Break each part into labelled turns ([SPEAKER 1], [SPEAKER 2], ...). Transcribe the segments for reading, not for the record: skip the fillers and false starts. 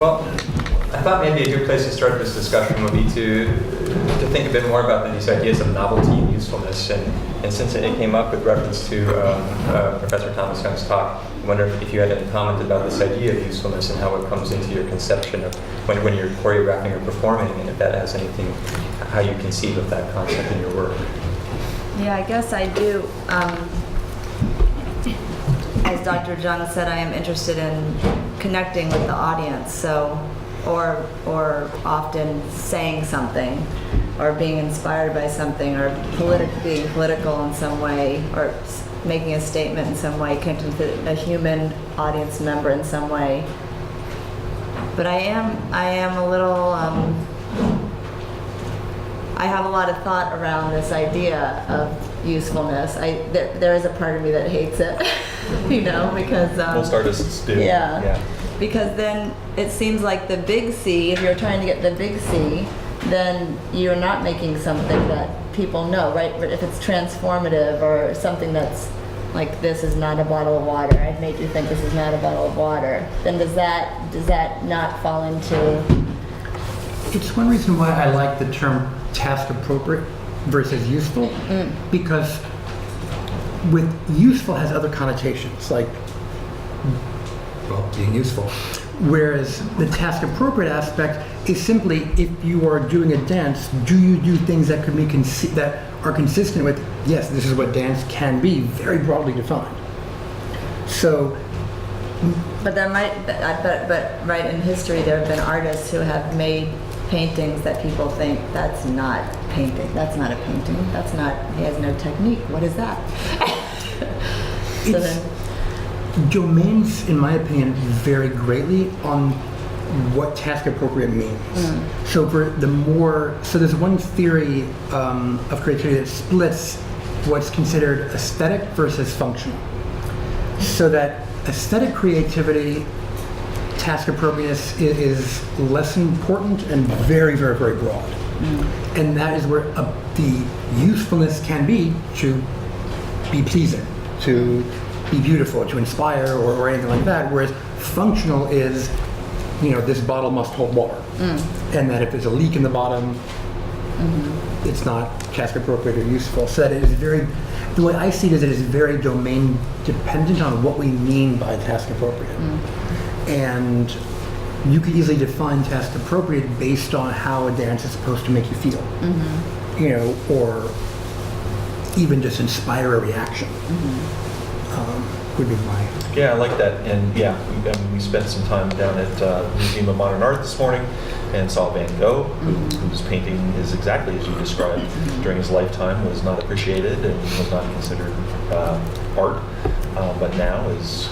[SPEAKER 1] Well, I thought maybe a good place to start this discussion would be to think a bit more about these ideas of novelty and usefulness. And since it came up with reference to Professor Thomas Young's talk, I wonder if you had any comment about this idea of usefulness and how it comes into your conception of when you're choreographing or performing, and if that has anything, how you conceive of that concept in your work.
[SPEAKER 2] Yeah, I guess I do. As Dr. Jung said, I am interested in connecting with the audience, or often saying something, or being inspired by something, or being political in some way, or making a statement in some way, connecting with a human audience member in some way. But I am a little, I have a lot of thought around this idea of usefulness. There is a part of me that hates it, because
[SPEAKER 3] most artists do.
[SPEAKER 2] Yeah. Because then it seems like the big C, if you're trying to get the big C, then you're not making something that people know, right? But if it's transformative or something that's like, this is not a bottle of water, I've made you think this is not a bottle of water, then does that not fall into?
[SPEAKER 4] It's one reason why I like the term task appropriate versus useful, because with useful has other connotations, like, well, being useful. Whereas the task appropriate aspect is simply, if you are doing a dance, do you do things that could be that are consistent with, yes, this is what dance can be, very broadly defined. So,
[SPEAKER 2] but right in history there have been artists who have made paintings that people think, that's not painting, that's not a painting, that's not, he has no technique, what is that? So then,
[SPEAKER 4] domains, in my opinion, vary greatly on what task appropriate means. So there's one theory of creativity that splits what's considered aesthetic versus functional. So that aesthetic creativity, task appropriateness is less important and very, very, very broad. And that is where the usefulness can be to be pleasing, to be beautiful, to inspire, or anything like that. Whereas functional is, this bottle must hold water. And that if there's a leak in the bottom, it's not task appropriate or useful. So that it is the way I see it is very domain dependent on what we mean by task appropriate. And you could easily define task appropriate based on how a dance is supposed to make you feel, or even just inspire a reaction. Would be my...
[SPEAKER 3] Yeah, I like that. And we spent some time down at the Museum of Modern Art this morning and saw Van Gogh, whose painting is exactly as you described. During his lifetime was not appreciated and was not considered art, but now is,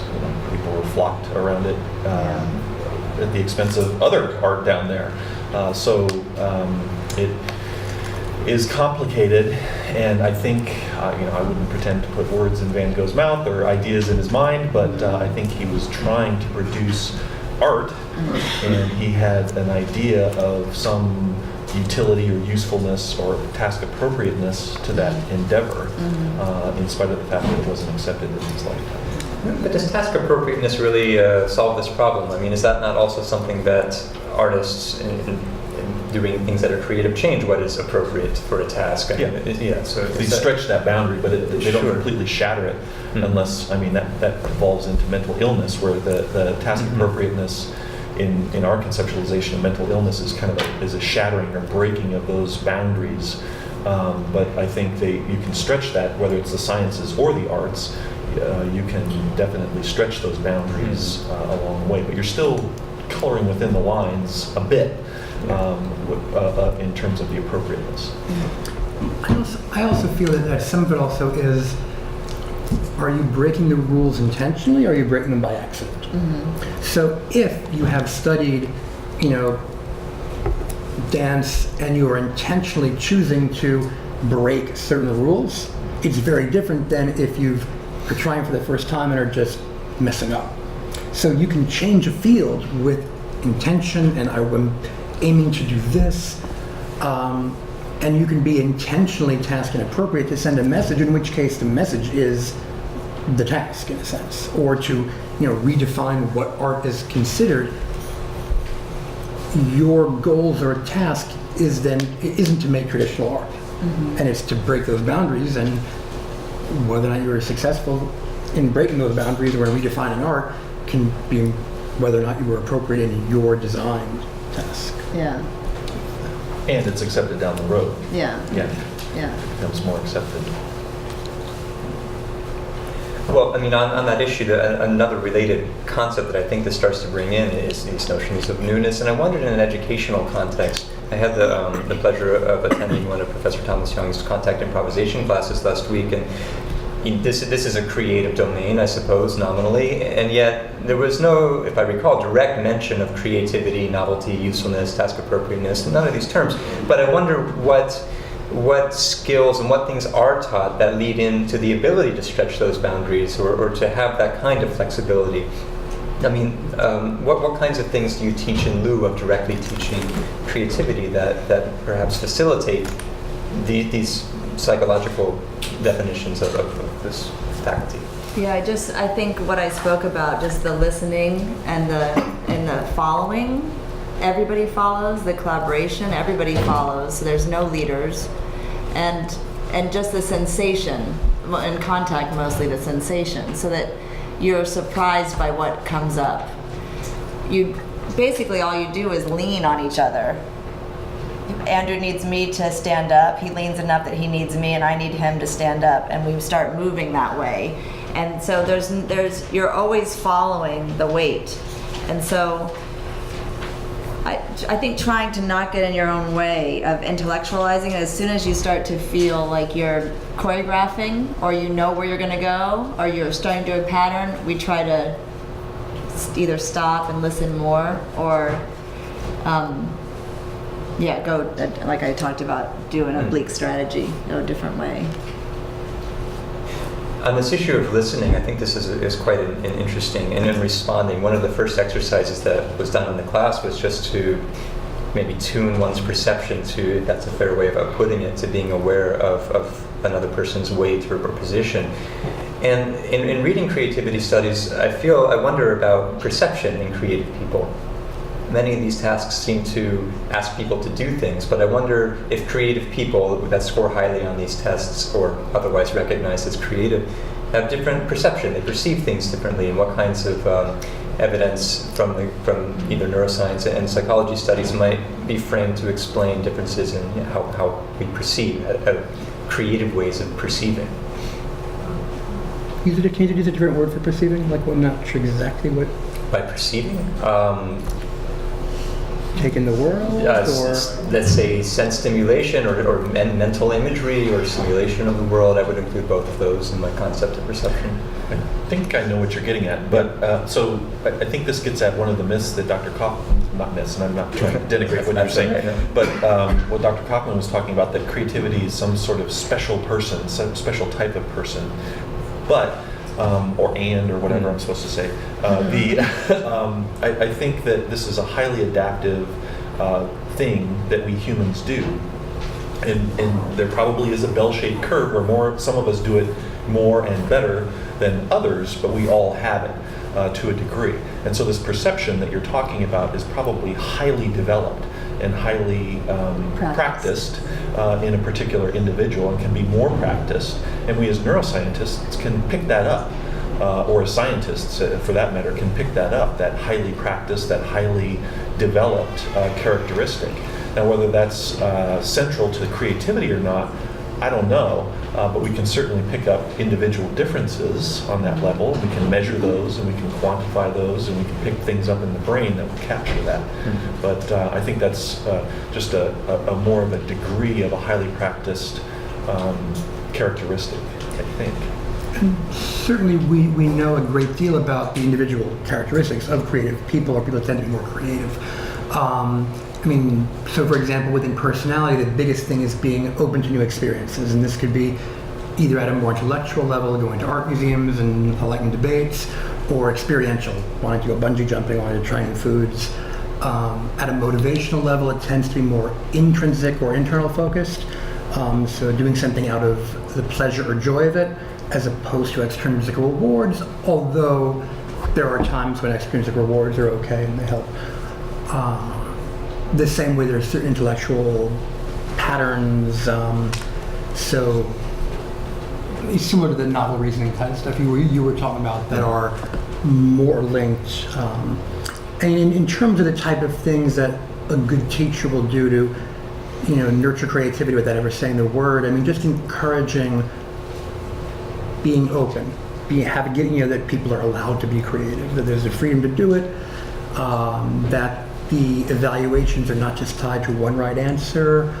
[SPEAKER 3] people were flocked around it at the expense of other art down there. So it is complicated, and I think I wouldn't pretend to put words in Van Gogh's mouth or ideas in his mind, but I think he was trying to produce art, and he had an idea of some utility or usefulness or task appropriateness to that endeavor, in spite of the fact that it wasn't accepted in his lifetime.
[SPEAKER 1] But does task appropriateness really solve this problem? I mean, is that not also something that artists in doing things that are creative change what is appropriate for a task?
[SPEAKER 3] So they stretch that boundary, but they don't completely shatter it, unless, that evolves into mental illness, where the task appropriateness in our conceptualization of mental illness is kind of is a shattering or breaking of those boundaries. But I think you can stretch that, whether it's the sciences or the arts. You can definitely stretch those boundaries along the way, but you're still coloring within the lines a bit. In terms of the appropriateness.
[SPEAKER 4] I also feel that some of it also is, are you breaking the rules intentionally, or are you breaking them by accident? So if you have studied, dance, and you are intentionally choosing to break certain rules, it's very different than if you're trying for the first time and are just messing up. So you can change a field with intention, and I'm aiming to do this, and you can be intentionally task inappropriate to send a message, in which case the message is the task, in a sense, or to redefine what art is considered. your goals or task isn't to make traditional art, and it's to break those boundaries, and whether or not you're successful in breaking those boundaries or in redefining art can be whether or not you were appropriate in your design task.
[SPEAKER 2] Yeah.
[SPEAKER 3] And it's accepted down the road.
[SPEAKER 2] Yeah.
[SPEAKER 3] Yeah.
[SPEAKER 2] Yeah.
[SPEAKER 3] It becomes more accepted.
[SPEAKER 1] Well, I mean, on that issue, another related concept that I think this starts to bring in is these notions of newness. And I wondered in an educational context, I had the pleasure of attending one of Professor Thomas Jung's contact improvisation classes last week, and this is a creative domain, I suppose, nominally, and yet there was no, if I recall, direct mention of creativity, novelty, usefulness, task appropriateness, none of these terms. But I wonder what skills and what things are taught that lead into the ability to stretch those boundaries or to have that kind of flexibility. I mean, what kinds of things do you teach in lieu of directly teaching creativity that perhaps facilitate these psychological definitions of this faculty?
[SPEAKER 2] Yeah, I think what I spoke about, just the listening and the following. Everybody follows, the collaboration, everybody follows, so there's no leaders. And just the sensation, in contact mostly the sensation, so that you're surprised by what comes up. You basically all you do is lean on each other. Andrew needs me to stand up, he leans enough that he needs me, and I need him to stand up, and we start moving that way. And so you're always following the weight. And so I think trying to not get in your own way of intellectualizing, as soon as you start to feel like you're choreographing or you know where you're going to go or you're starting to do a pattern, we try to either stop and listen more or go, like I talked about, do an oblique strategy, go a different way.
[SPEAKER 1] On this issue of listening, I think this is quite an interesting, and in responding, one of the first exercises that was done in the class was just to maybe tune one's perception to, if that's a fair way of putting it, to being aware of another person's weight or position. And in reading creativity studies, I wonder about perception in creative people. Many of these tasks seem to ask people to do things, but I wonder if creative people that score highly on these tests or otherwise recognized as creative have different perception. They perceive things differently, and what kinds of evidence from either neuroscience and psychology studies might be framed to explain differences in how we perceive, creative ways of perceiving.
[SPEAKER 4] Can you use a different word for perceiving? Like, I'm not sure exactly what.
[SPEAKER 1] By perceiving?
[SPEAKER 4] Take in the world, or
[SPEAKER 1] let's say sense stimulation or mental imagery or simulation of the world. I would include both of those in my concept of perception.
[SPEAKER 3] I think I know what you're getting at, but so I think this gets at one of the myths that Dr. Kaufman, not myths, and I'm not trying to denigrate what you're saying, but what Dr. Kaufman was talking about, that creativity is some sort of special person, some special type of person, but or whatever I'm supposed to say. I think that this is a highly adaptive thing that we humans do. And there probably is a bell-shaped curve where some of us do it more and better than others, but we all have it to a degree. And so this perception that you're talking about is probably highly developed and highly practiced in a particular individual, and can be more practiced. And we as neuroscientists can pick that up, or as scientists for that matter, can pick that up, that highly practiced, that highly developed characteristic. Now, whether that's central to creativity or not, I don't know, but we can certainly pick up individual differences on that level. We can measure those, and we can quantify those, and we can pick things up in the brain that will capture that. Mm-hmm. But I think that's just a more of a degree of a highly practiced characteristic, I think.
[SPEAKER 4] Certainly we know a great deal about the individual characteristics of creative people, or people that tend to be more creative. So for example, within personality, the biggest thing is being open to new experiences, and this could be either at a more intellectual level, going to art museums and enlightened debates, or experiential, wanting to go bungee jumping, wanting to try new foods. At a motivational level, it tends to be more intrinsic or internal focused, so doing something out of the pleasure or joy of it, as opposed to extrinsic rewards, although there are times when extrinsic rewards are okay and they help. the same way there's certain intellectual patterns. So it's similar to the novel reasoning type stuff you were talking about that are more linked. And in terms of the type of things that a good teacher will do to, nurture creativity without ever saying the word, I mean, just encouraging being open, that people are allowed to be creative, that there's a freedom to do it, that the evaluations are not just tied to one right answer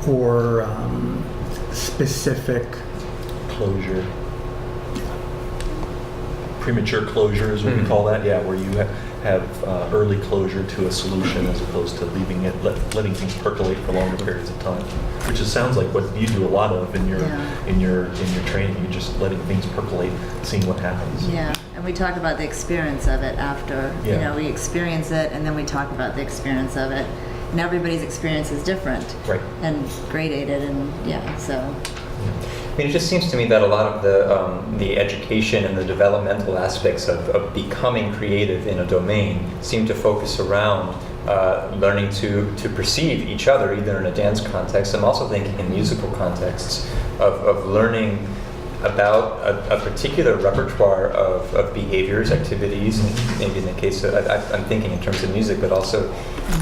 [SPEAKER 4] or specific
[SPEAKER 3] closure. Premature closure is what we call that, where you have early closure to a solution as opposed to leaving it, letting things percolate for longer periods of time, which sounds like what you do a lot of in your training. You're just letting things percolate, seeing what happens.
[SPEAKER 2] Yeah, and we talk about the experience of it after.
[SPEAKER 3] Yeah.
[SPEAKER 2] We experience it, and then we talk about the experience of it. And everybody's experience is different.
[SPEAKER 3] Right.
[SPEAKER 2] And gradated, and so.
[SPEAKER 1] I mean, it just seems to me that a lot of the education and the developmental aspects of becoming creative in a domain seem to focus around learning to perceive each other, either in a dance context. I'm also thinking in musical contexts of learning about a particular repertoire of behaviors, activities, and maybe in the case of, I'm thinking in terms of music, but also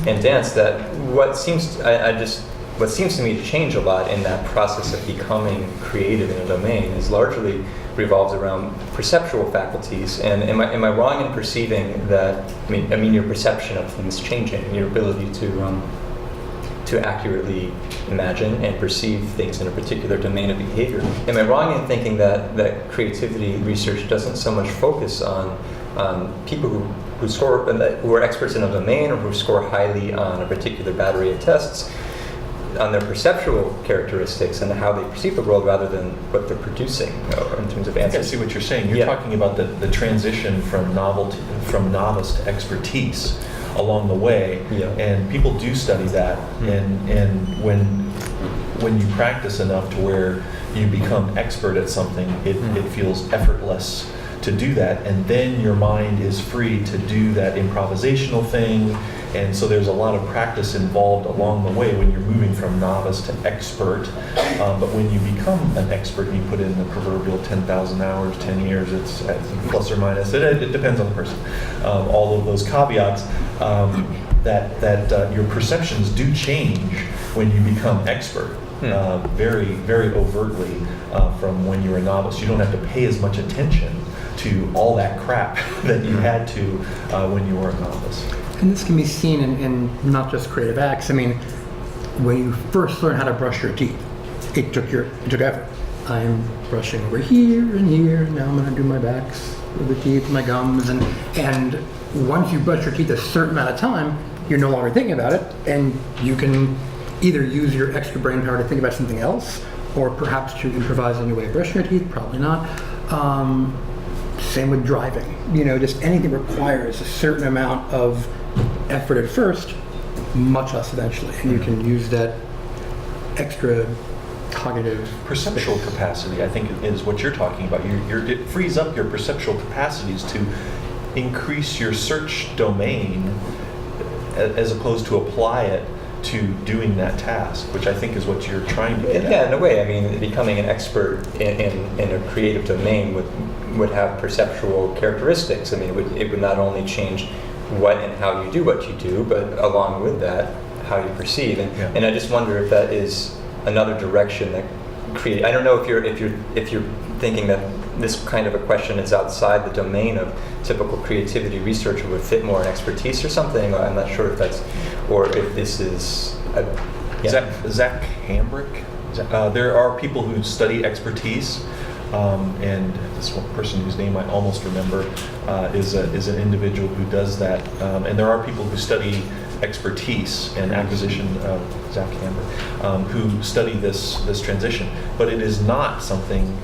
[SPEAKER 1] in dance, that what seems to me to change a lot in that process of becoming creative in a domain is largely revolves around perceptual faculties. And am I wrong in perceiving that? I mean, your perception of things changing, your ability to accurately imagine and perceive things in a particular domain of behavior. Am I wrong in thinking that creativity research doesn't so much focus on people who are experts in a domain or who score highly on a particular battery of tests, on their perceptual characteristics and how they perceive the world rather than what they're producing in terms of answers?
[SPEAKER 3] I see what you're saying. You're talking about the transition from novice to expertise along the way, and people do study that. And when you practice enough to where you become expert at something, it feels effortless to do that, and then your mind is free to do that improvisational thing. And so there's a lot of practice involved along the way when you're moving from novice to expert. But when you become an expert and you put in the proverbial 10,000 hours, 10 years, it's plus or minus. It depends on the person. All of those caveats, that your perceptions do change when you become expert. Very, very overtly from when you're a novice. You don't have to pay as much attention to all that crap that you had to when you were a novice.
[SPEAKER 4] And this can be seen in not just creative acts. I mean, when you first learn how to brush your teeth, it took effort. I'm brushing over here and here, and now I'm going to do my backs with the teeth, my gums, and once you brush your teeth a certain amount of time, you're no longer thinking about it, and you can either use your extra brain power to think about something else, or perhaps to improvise a new way of brushing your teeth. Probably not. Same with driving. Just anything requires a certain amount of effort at first, much less eventually, and you can use that extra cognitive
[SPEAKER 3] perceptual capacity. I think is what you're talking about. It frees up your perceptual capacities to increase your search domain, as opposed to apply it to doing that task, which I think is what you're trying to get at.
[SPEAKER 1] Yeah, in a way. I mean, becoming an expert in a creative domain would have perceptual characteristics. I mean, it would not only change what and how you do what you do, but along with that, how you perceive. And I just wonder if that is another direction that create. I don't know if you're thinking that this kind of a question is outside the domain of typical creativity research or would fit more in expertise or something. I'm not sure if that's, or if this is.
[SPEAKER 3] Zach Hambrick. There are people who study expertise. And this one person whose name I almost remember is an individual who does that. And there are people who study expertise and acquisition, Zach Amber, who study this transition. But it is not something,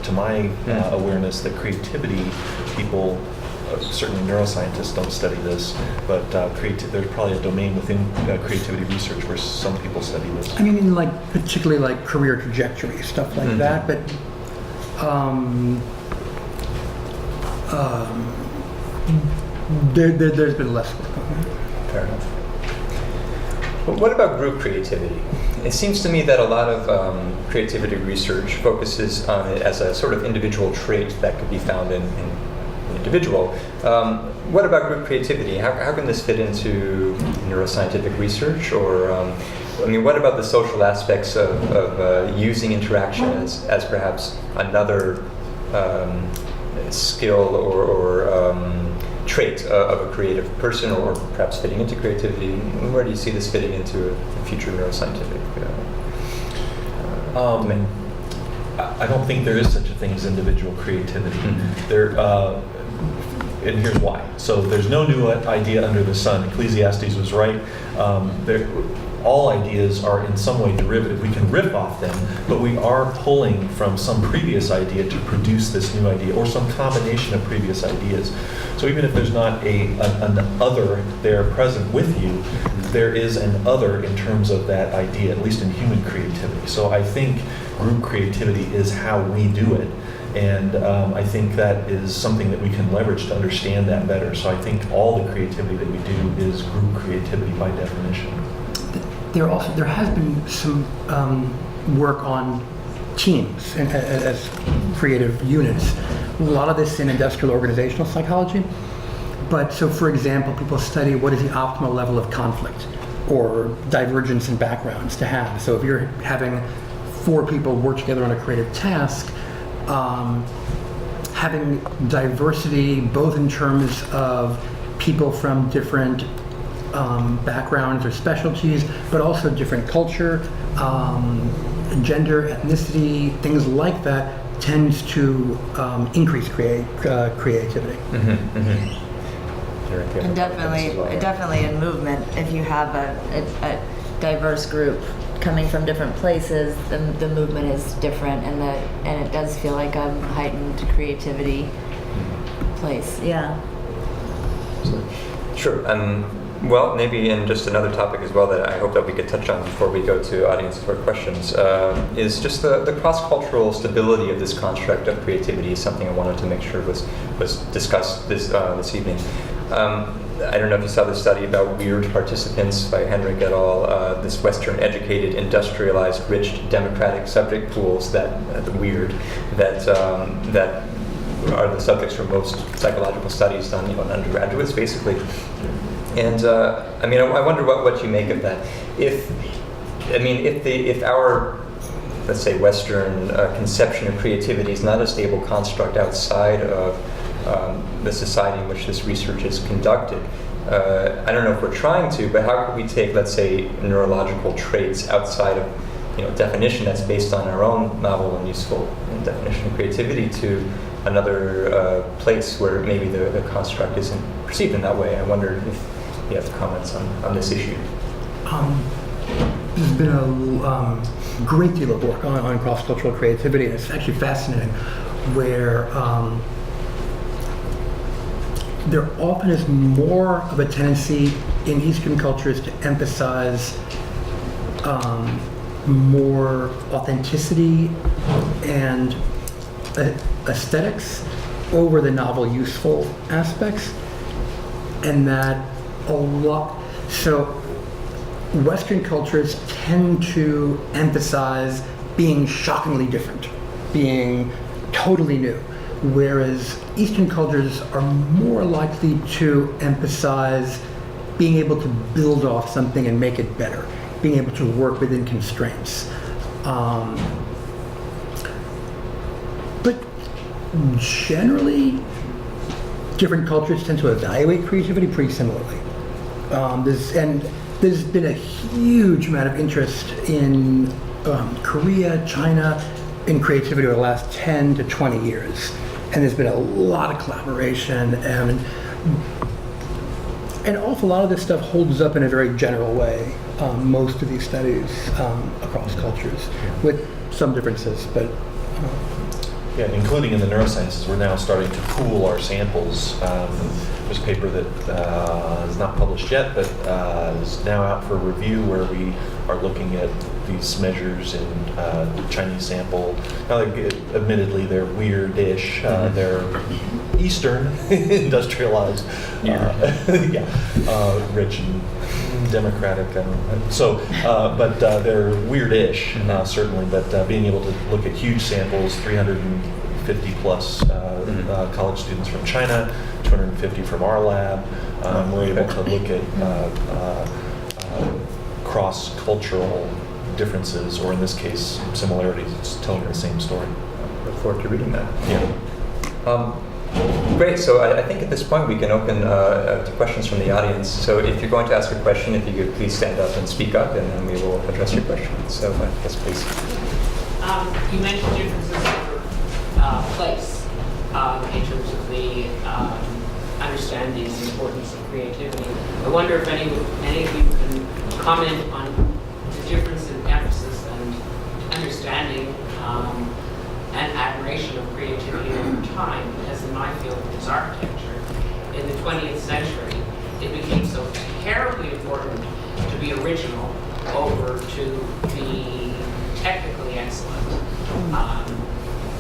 [SPEAKER 3] to my awareness, that creativity people, certainly neuroscientists don't study this, but there's probably a domain within creativity research where some people study this.
[SPEAKER 4] I mean, particularly career trajectory, stuff like that, but there's been less work on that.
[SPEAKER 1] Fair enough. But what about group creativity? It seems to me that a lot of creativity research focuses on it as a sort of individual trait that could be found in an individual. What about group creativity? How can this fit into neuroscientific research? Or, what about the social aspects of using interaction as perhaps another skill or trait of a creative person, or perhaps fitting into creativity? Where do you see this fitting into a future neuroscientific domain?
[SPEAKER 3] I don't think there is such a thing as individual creativity. And here's why. So there's no new idea under the sun. Ecclesiastes was right. All ideas are in some way derivative. We can riff off them, but we are pulling from some previous idea to produce this new idea, or some combination of previous ideas. So even if there's not an other there present with you, there is an other in terms of that idea, at least in human creativity. So I think group creativity is how we do it. And I think that is something that we can leverage to understand that better. So I think all the creativity that we do is group creativity by definition.
[SPEAKER 4] There has been some work on teams as creative units. A lot of this in industrial organizational psychology. But so, for example, people study what is the optimal level of conflict or divergence in backgrounds to have. So if you're having 4 people work together on a creative task, having diversity both in terms of people from different backgrounds or specialties, but also different culture, gender, ethnicity, things like that, tends to increase creativity.
[SPEAKER 2] Mm-hmm, mm-hmm. And definitely in movement, if you have a diverse group coming from different places, the movement is different, and it does feel like a heightened creativity place. Yeah.
[SPEAKER 1] Sure. Well, maybe in just another topic as well that I hope that we could touch on before we go to audience for questions is just the cross-cultural stability of this construct of creativity is something I wanted to make sure was discussed this evening. I don't know if you saw the study about weird participants by Henrik et al. This Western educated, industrialized, rich, democratic subject pools that are the subjects for most psychological studies done on undergraduates, basically. And I wonder what you make of that. If our, let's say, Western conception of creativity is not a stable construct outside of the society in which this research is conducted, I don't know if we're trying to, but how could we take, let's say, neurological traits outside of definition that's based on our own novel and useful definition of creativity to another place where maybe the construct isn't perceived in that way? I wonder if you have comments on this issue.
[SPEAKER 4] There's been a great deal of work on cross-cultural creativity, and it's actually fascinating where there often is more of a tendency in Eastern cultures to emphasize more authenticity and aesthetics over the novel useful aspects, and that so Western cultures tend to emphasize being shockingly different, being totally new, whereas Eastern cultures are more likely to emphasize being able to build off something and make it better, being able to work within constraints. But generally, different cultures tend to evaluate creativity pretty similarly. There's been a huge amount of interest in Korea, China, in creativity over the last 10 to 20 years. And there's been a lot of collaboration, and an awful lot of this stuff holds up in a very general way. Most of these studies across cultures, with some differences, but
[SPEAKER 3] yeah, including in the neurosciences, we're now starting to pool our samples. There's a paper that is not published yet, but is now out for review, where we are looking at these measures in the Chinese sample. Now, admittedly, they're weird-ish. They're Eastern, industrialized, rich and democratic. But they're weird-ish, certainly. But being able to look at huge samples, 350 plus college students from China, 250 from our lab. We're able to look at cross-cultural differences, or in this case, similarities. It's telling the same story.
[SPEAKER 1] Look forward to reading that.
[SPEAKER 3] Yeah.
[SPEAKER 1] Great. So I think at this point we can open to questions from the audience. So if you're going to ask a question, if you could please stand up and speak up, and then we will address your question. So yes, please.
[SPEAKER 5] You mentioned differences for place in terms of the understanding the importance of creativity. I wonder if any of you can comment on the difference in emphasis and understanding and admiration of creativity over time, because in my field, which is architecture, in the 20th century, it became so terribly important to be original over to be technically excellent,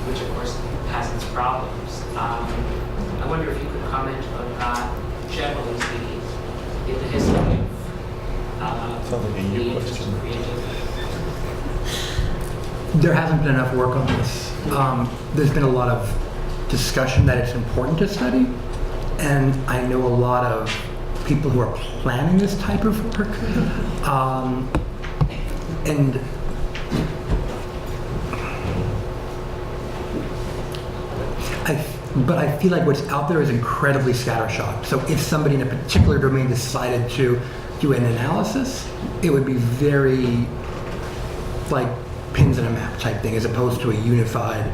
[SPEAKER 5] which of course has its problems. I wonder if you could comment on that, generally speaking, in the history of
[SPEAKER 3] Sounds like a you
[SPEAKER 5] the interest
[SPEAKER 3] question.
[SPEAKER 5] in creativity.
[SPEAKER 4] There hasn't been enough work on this. There's been a lot of discussion that it's important to study, and I know a lot of people who are planning this type of work. But I feel like what's out there is incredibly scattershot. So if somebody in a particular domain decided to do an analysis, it would be very like pins in a map type thing, as opposed to a unified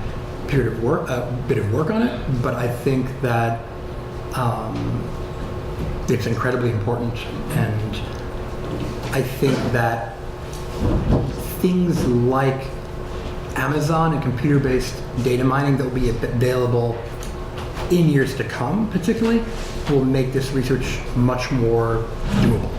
[SPEAKER 4] bit of work on it. But I think that it's incredibly important, and I think that things like Amazon and computer-based data mining that will be available in years to come, particularly, will make this research much more doable.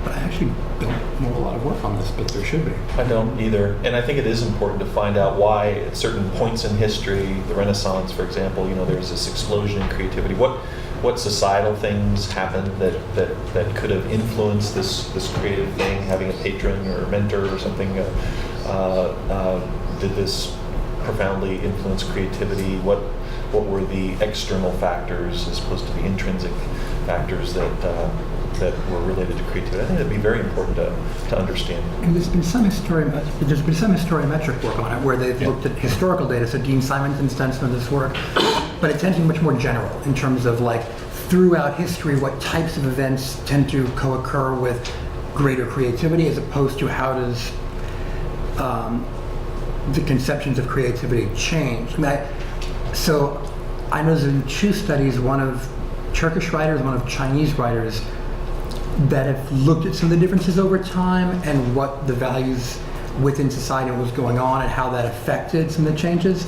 [SPEAKER 4] But I actually don't know a lot of work on this, but there should be.
[SPEAKER 3] I don't either, and I think it is important to find out why at certain points in history, the Renaissance, for example, there's this explosion in creativity. What societal things happened that could have influenced this creative thing? Having a patron or a mentor or something, did this profoundly influence creativity? What were the external factors as opposed to the intrinsic factors that were related to creativity? I think that'd be very important to understand.
[SPEAKER 4] And there's been some historiometric work on it where they've looked at historical data. So Dean Simonton's done some of this work, but it tends to be much more general in terms of like throughout history, what types of events tend to co-occur with greater creativity, as opposed to how does the conceptions of creativity change. So I know there's been two studies, one of Turkish writers, one of Chinese writers, that have looked at some of the differences over time and what the values within society and what was going on and how that affected some of the changes.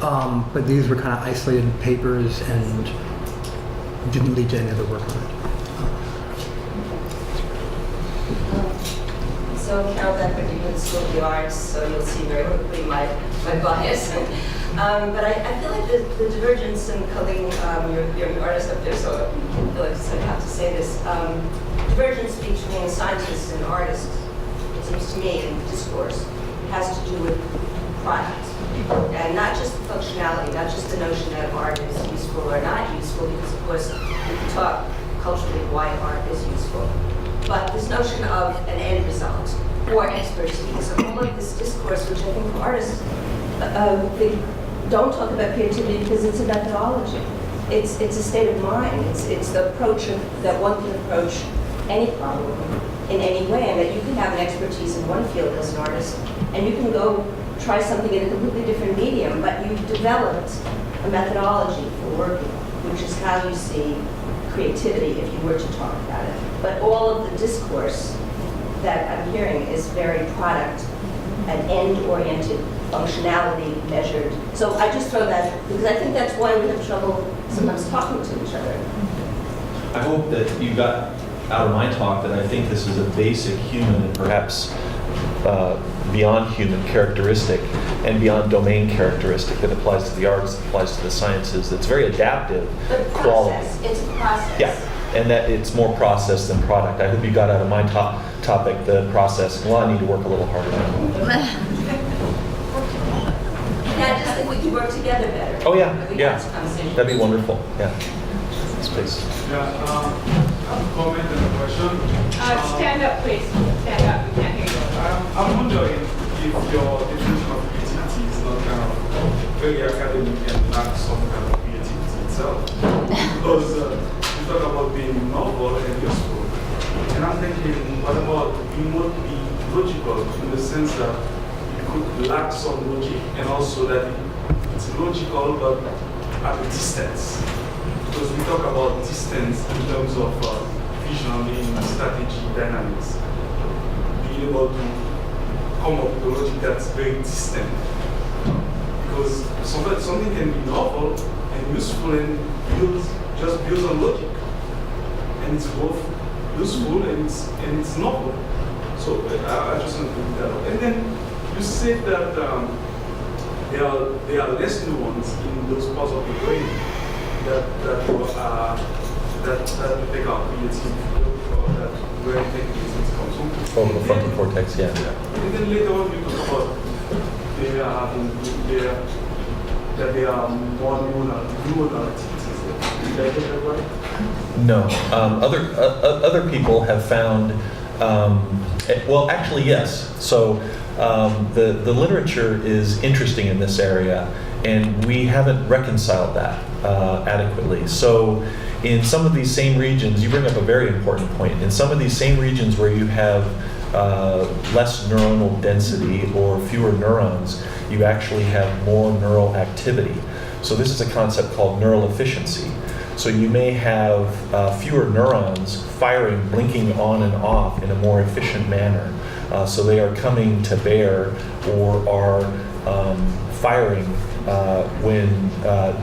[SPEAKER 4] But these were kind of isolated papers and didn't lead to any other work on it.
[SPEAKER 6] So Carol Becker did the School of the Arts, so you'll see very quickly my bias. But I feel like the divergence, and Colleen, you're an artist up there, so I feel like I have to say this. Divergence between scientists and artists, it seems to me, in discourse, has to do with product. And not just the functionality, not just the notion that art is useful or not useful, because of course we can talk culturally why art is useful. But this notion of an end result or expertise, and all of this discourse, which I think artists they don't talk about creativity because it's a methodology. It's a state of mind. It's the approach that one can approach any problem in any way, and that you can have an expertise in one field as an artist, and you can go try something in a completely different medium, but you've developed a methodology for working, which is how you see creativity if you were to talk about it. But all of the discourse that I'm hearing is very product and end-oriented, functionality measured. So I just throw that, because I think that's why we have trouble sometimes talking to each other.
[SPEAKER 3] I hope that you got out of my talk that I think this is a basic human and perhaps beyond human characteristic and beyond domain characteristic that applies to the arts, that applies to the sciences, that's very adaptive
[SPEAKER 6] But
[SPEAKER 3] quality.
[SPEAKER 6] process, it's a process.
[SPEAKER 3] Yeah, and that it's more process than product. I hope you got out of my topic, the process. Well, I need to work a little harder now.
[SPEAKER 6] And I just think we could work together better.
[SPEAKER 3] Oh, yeah,
[SPEAKER 6] If we
[SPEAKER 3] yeah.
[SPEAKER 6] had this conversation.
[SPEAKER 3] That'd be wonderful, yeah. Yes, please.
[SPEAKER 7] Yeah, I have a comment and a question.
[SPEAKER 5] Stand up, please. Stand up. We can't hear you.
[SPEAKER 7] I'm wondering if your definition of creativity is not kind of very academic and lacks some kind of creativity itself. Because you talk about being novel and useful. And I'm thinking, what about you would be logical in the sense that you could lack some logic and also that it's logical but at a distance. Because we talk about distance in terms of visioning, strategy, dynamics. Being able to come up with a logic that's very distant. Because something can be novel and useful and just builds on logic. And it's both useful and it's novel. So I just want to bring that up. And then you said that there are less neurons in those parts of the brain that take our creativity, or that where creativity comes from.
[SPEAKER 3] Oh, the frontal cortex, yeah.
[SPEAKER 7] And then later on you talk about that there are more neuronal activities. Did I get that right?
[SPEAKER 3] No. Other people have found, well, actually, yes. So the literature is interesting in this area, and we haven't reconciled that adequately. So in some of these same regions, you bring up a very important point. In some of these same regions where you have less neuronal density or fewer neurons, you actually have more neural activity. So this is a concept called neural efficiency. So you may have fewer neurons firing, blinking on and off in a more efficient manner. So they are coming to bear or are firing when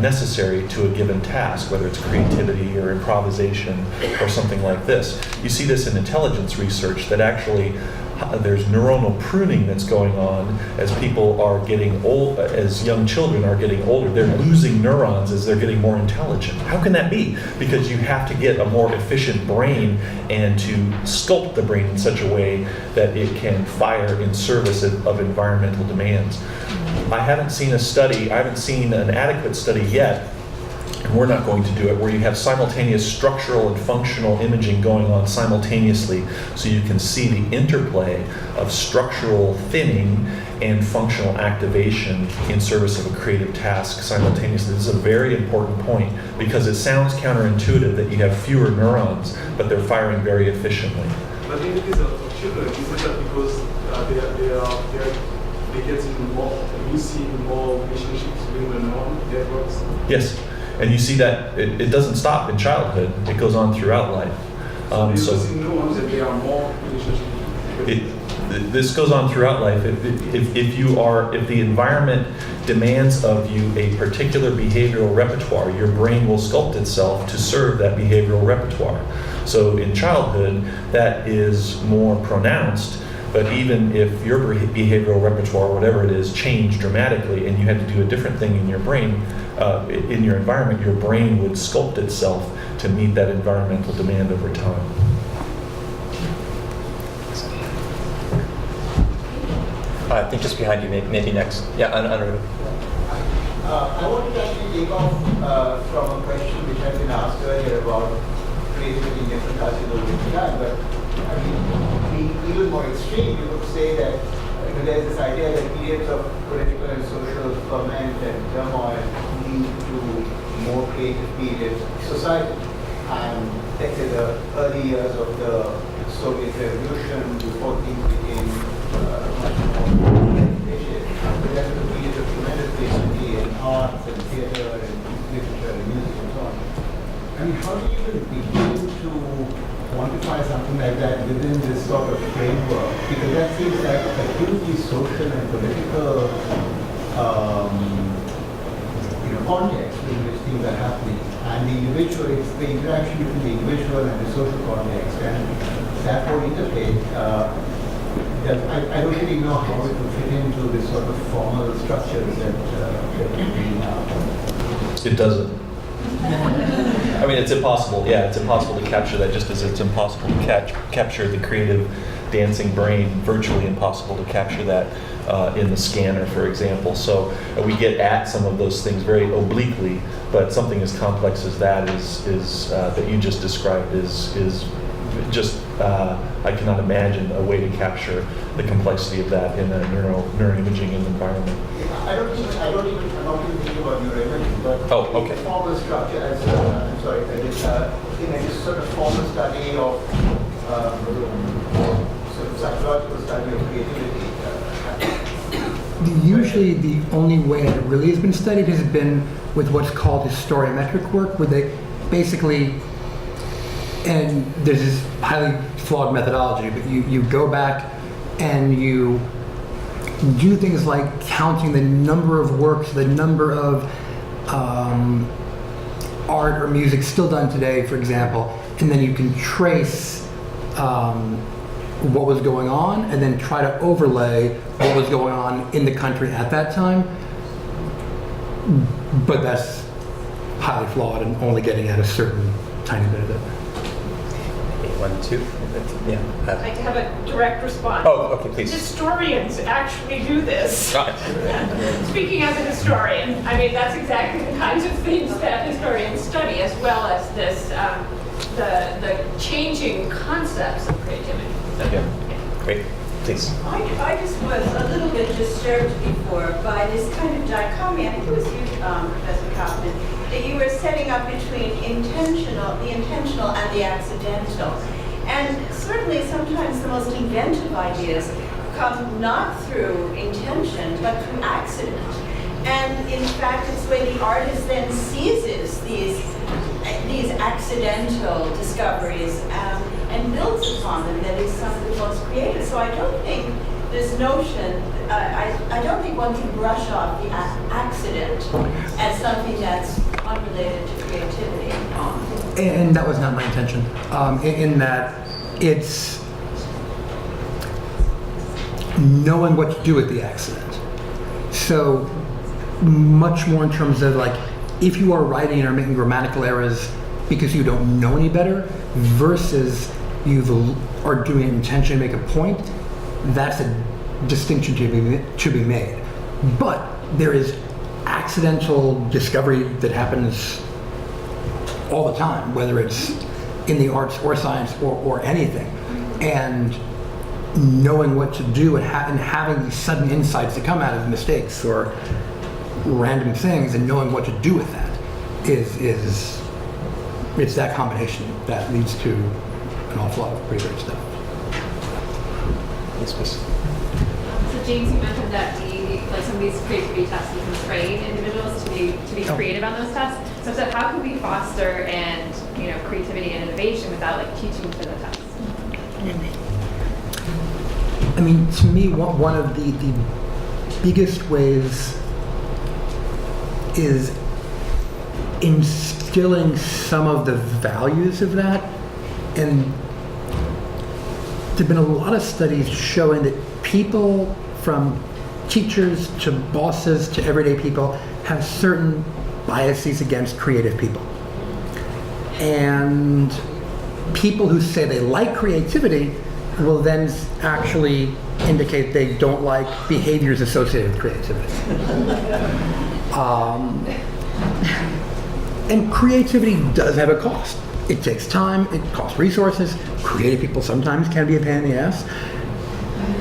[SPEAKER 3] necessary to a given task, whether it's creativity or improvisation or something like this. You see this in intelligence research that actually there's neuronal pruning that's going on as people are getting old, as young children are getting older. They're losing neurons as they're getting more intelligent. How can that be? Because you have to get a more efficient brain and to sculpt the brain in such a way that it can fire in service of environmental demands. I haven't seen an adequate study yet, and we're not going to do it, where you have simultaneous structural and functional imaging going on simultaneously, so you can see the interplay of structural thinning and functional activation in service of a creative task simultaneously. This is a very important point, because it sounds counterintuitive that you have fewer neurons, but they're firing very efficiently.
[SPEAKER 7] But in the case of children, isn't that because they get more, you see more relationships between the neuron networks?
[SPEAKER 3] Yes, and you see that it doesn't stop in childhood, it goes on throughout life.
[SPEAKER 7] You see neurons that there are more relationships.
[SPEAKER 3] This goes on throughout life. If the environment demands of you a particular behavioral repertoire, your brain will sculpt itself to serve that behavioral repertoire. So in childhood, that is more pronounced. But even if your behavioral repertoire, whatever it is, changed dramatically and you had to do a different thing in your brain, in your environment, your brain would sculpt itself to meet that environmental demand over time.
[SPEAKER 1] I think just behind you, maybe next. Yeah, Anirudh.
[SPEAKER 8] I wanted to actually take off from a question which had been asked earlier about creativity in different cultures over time, but I mean, being even more extreme, you could say that there's this idea that periods of political and social ferment and turmoil lead to more creative periods in society. And let's say the early years of the Soviet Revolution, before things became much more efficient, there was a period of tremendous creativity in arts and theater and literature and music and so on. I mean, how do you even begin to quantify something like that within this sort of framework? Because that seems like a hugely social and political context in which things are happening. And the individual, it's the interaction between the individual and the social context, and that whole interplay Yeah, I don't really know how it would fit into this sort of formal structures that we have.
[SPEAKER 3] It doesn't. I mean, it's impossible. Yeah, it's impossible to capture that, just as it's impossible to capture the creative dancing brain, virtually impossible to capture that in the scanner, for example. So we get at some of those things very obliquely, but something as complex as that is that you just described is just I cannot imagine a way to capture the complexity of that in a neuroimaging environment.
[SPEAKER 8] I'm not even thinking about neuroimaging, but
[SPEAKER 3] Oh, okay.
[SPEAKER 8] the formal structure as I'm sorry, this sort of formal study of sort of psychological study of creativity.
[SPEAKER 4] Usually the only way that it really has been studied has been with what's called historiometric work, where they basically, and there's this highly flawed methodology, but you go back and you do things like counting the number of works, the number of art or music still done today, for example, and then you can trace what was going on and then try to overlay what was going on in the country at that time. But that's highly flawed and only getting at a certain tiny bit of it.
[SPEAKER 1] 1, 2, yeah.
[SPEAKER 9] I'd like to have a direct response.
[SPEAKER 1] Oh, okay, please.
[SPEAKER 9] Historians actually do this.
[SPEAKER 1] Right.
[SPEAKER 9] Speaking as a historian, I mean, that's exactly the kinds of things that historians study, as well as this, the changing concepts of creativity. So,
[SPEAKER 1] Yeah. Great. Please.
[SPEAKER 6] I just was a little bit disturbed before by this kind of dichotomy. I think it was you, Professor Kaufman, that you were setting up between the intentional and the accidental. And certainly sometimes the most inventive ideas come not through intention, but through accident. And in fact, it's the way the artist then seizes these accidental discoveries and builds upon them that is some of the most creative. So I don't think this notion, I don't think one can brush off the accident as something that's unrelated to creativity.
[SPEAKER 4] And that was not my intention, in that it's knowing what to do with the accident. So much more in terms of like, if you are writing and are making grammatical errors because you don't know any better versus you are doing it intentionally to make a point, that's a distinction to be made. But there is accidental discovery that happens all the time, whether it's in the arts or science or anything. And knowing what to do and having these sudden insights that come out of mistakes or random things and knowing what to do with that it's that combination that leads to an awful lot of pretty great stuff.
[SPEAKER 1] Yes, please.
[SPEAKER 10] So James, you mentioned that some of these creativity tests, you can train individuals to be creative on those tests. So how can we foster and creativity and innovation without teaching to the tests?
[SPEAKER 4] I mean, to me, one of the biggest ways is instilling some of the values of that. And there have been a lot of studies showing that people, from teachers to bosses to everyday people, have certain biases against creative people. And people who say they like creativity will then actually indicate they don't like behaviors associated with creativity. And creativity does have a cost. It takes time, it costs resources. Creative people sometimes can be a pain in the ass.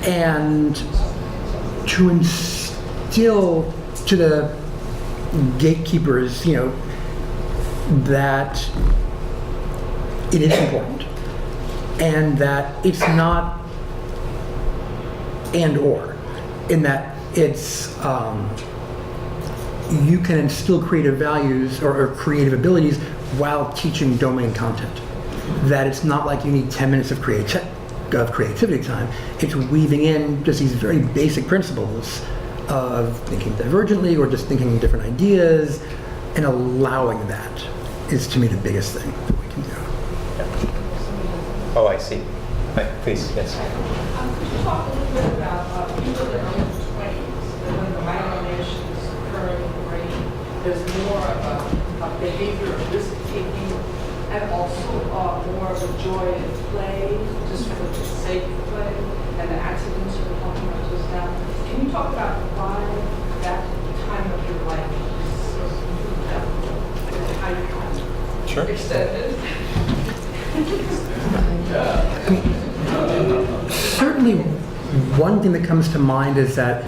[SPEAKER 4] And to instill to the gatekeepers, that it is important and that it's not and or, in that it's you can instill creative values or creative abilities while teaching domain content. That it's not like you need 10 minutes of creativity time. It's weaving in just these very basic principles of thinking divergently or just thinking different ideas, and allowing that is, to me, the biggest thing that we can do.
[SPEAKER 1] Oh, I see. Right, please, yes.
[SPEAKER 11] Could you talk a little bit about people in their early 20s, and when the myelination is occurring in the brain, there's more of a behavior of risk-taking and also more of a joy in play, just for the sake of play, and the accidents you were talking about just now. Can you talk about why that time of your life is so how you can
[SPEAKER 3] Sure.
[SPEAKER 11] extend it?
[SPEAKER 4] Certainly, one thing that comes to mind is that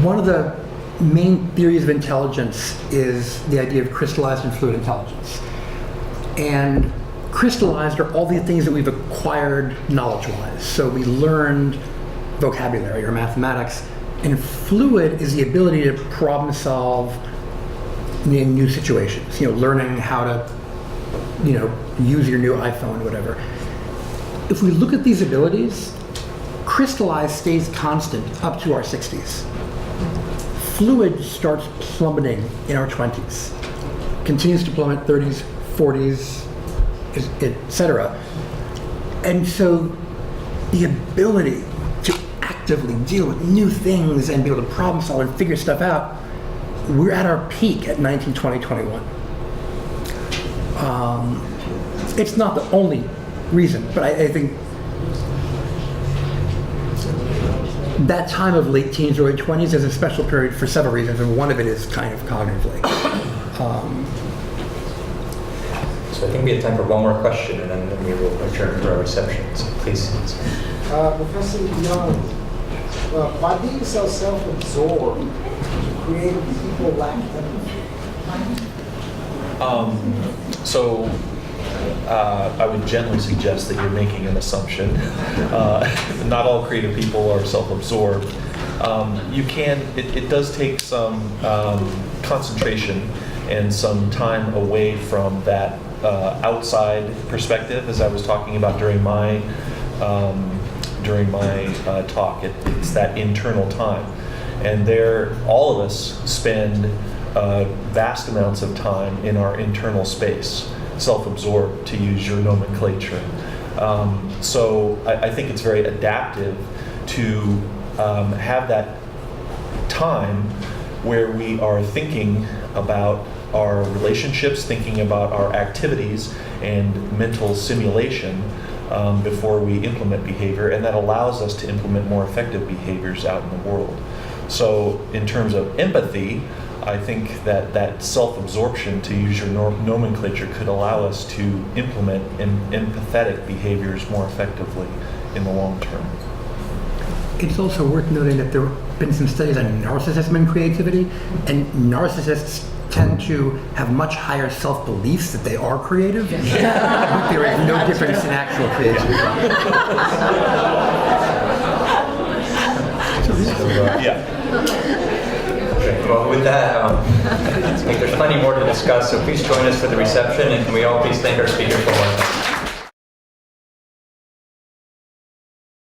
[SPEAKER 4] one of the main theories of intelligence is the idea of crystallized and fluid intelligence. And crystallized are all the things that we've acquired knowledge-wise. So we learned vocabulary or mathematics, and fluid is the ability to problem solve in new situations. Learning how to, use your new iPhone or whatever. If we look at these abilities, crystallized stays constant up to our 60s. Fluid starts plummeting in our 20s, continues to plummet 30s, 40s, etc. And so the ability to actively deal with new things and be able to problem solve and figure stuff out, we're at our peak at 19, 20, 21. It's not the only reason, but I think that time of late teens, early 20s is a special period for several reasons, and one of it is kind of cognitively.
[SPEAKER 1] So I think we have time for one more question, and then we will adjourn for our reception. So please.
[SPEAKER 12] Professor Jung, by being so self-absorbed, creative people lack empathy.
[SPEAKER 3] I would gently suggest that you're making an assumption. Not all creative people are self-absorbed. It does take some concentration and some time away from that outside perspective, as I was talking about during my talk. It's that internal time. And all of us spend vast amounts of time in our internal space, self-absorbed, to use your nomenclature. So I think it's very adaptive to have that time where we are thinking about our relationships, thinking about our activities and mental simulation before we implement behavior, and that allows us to implement more effective behaviors out in the world. So in terms of empathy, I think that self-absorption, to use your nomenclature, could allow us to implement empathetic behaviors more effectively in the long term.
[SPEAKER 4] It's also worth noting that there have been some studies on narcissism and creativity, and narcissists tend to have much higher self-beliefs that they are creative, but there is no difference in actual creativity.
[SPEAKER 1] Okay, well, with that, I think there's plenty more to discuss, so please join us for the reception, and can we all please thank our speakers for one thing.